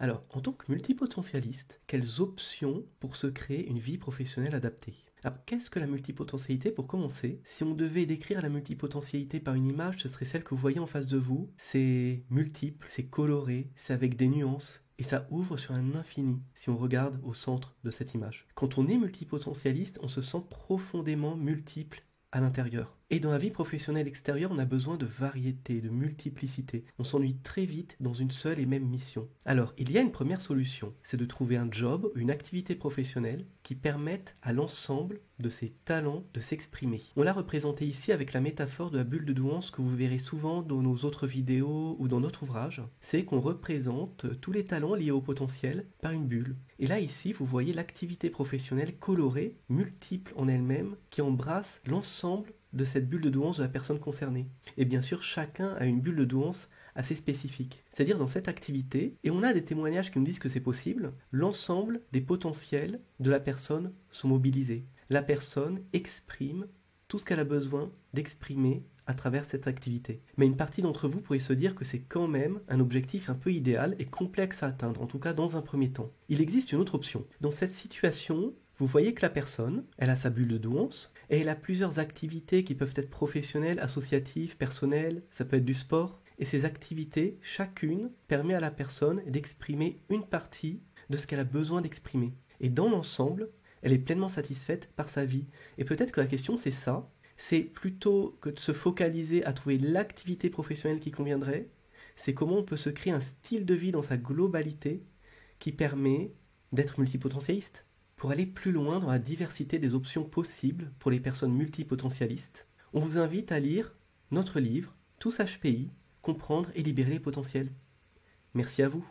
Alors, en tant que multipotentialiste, quelles options pour se créer une vie professionnelle adaptée? Alors, qu'est-ce que la multipotentialité pour commencer? Si on devait décrire la multipotentialité par une image, ce serait celle que vous voyez en face de vous. C'est multiple, c'est coloré, c'est avec des nuances. Et ça ouvre sur un infini si on regarde au centre de cette image. Quand on est multipotentialiste, on se sent profondément multiple à l'intérieur. Et dans la vie professionnelle extérieure, on a besoin de variété, de multiplicité. On s'ennuie très vite dans une seule et même mission. Alors, il y a une première solution, c'est de trouver un job, une activité professionnelle qui permette à l'ensemble de ses talents de s'exprimer. On l'a représenté ici avec la métaphore de la bulle de douance que vous verrez souvent dans nos autres vidéos ou dans notre ouvrage. C'est qu'on représente tous les talents liés au potentiel par une bulle. Et là, ici, vous voyez l'activité professionnelle colorée, multiple en elle-même, qui embrasse l'ensemble de cette bulle de douance de la personne concernée. Et bien sûr, chacun a une bulle de douance assez spécifique. C'est-à-dire dans cette activité, et on a des témoignages qui nous disent que c'est possible, l'ensemble des potentiels de la personne sont mobilisés. La personne exprime tout ce qu'elle a besoin d'exprimer à travers cette activité. Mais une partie d'entre vous pourrait se dire que c'est quand même un objectif un peu idéal et complexe à atteindre, en tout cas dans un premier temps. Il existe une autre option. Dans cette situation, vous voyez que la personne, elle a sa bulle de douance, et elle a plusieurs activités qui peuvent être professionnelles, associatives, personnelles, ça peut être du sport. Et ces activités, chacune, permet à la personne d'exprimer une partie de ce qu'elle a besoin d'exprimer. Et dans l'ensemble, elle est pleinement satisfaite par sa vie. Et peut-être que la question c'est ça, c'est plutôt que de se focaliser à trouver l'activité professionnelle qui conviendrait, c'est comment on peut se créer un style de vie dans sa globalité qui permet d'être multipotentialiste. Pour aller plus loin dans la diversité des options possibles pour les personnes multipotentialistes, on vous invite à lire notre livre, Tous HPI, comprendre et libérer les potentiels. Merci à vous.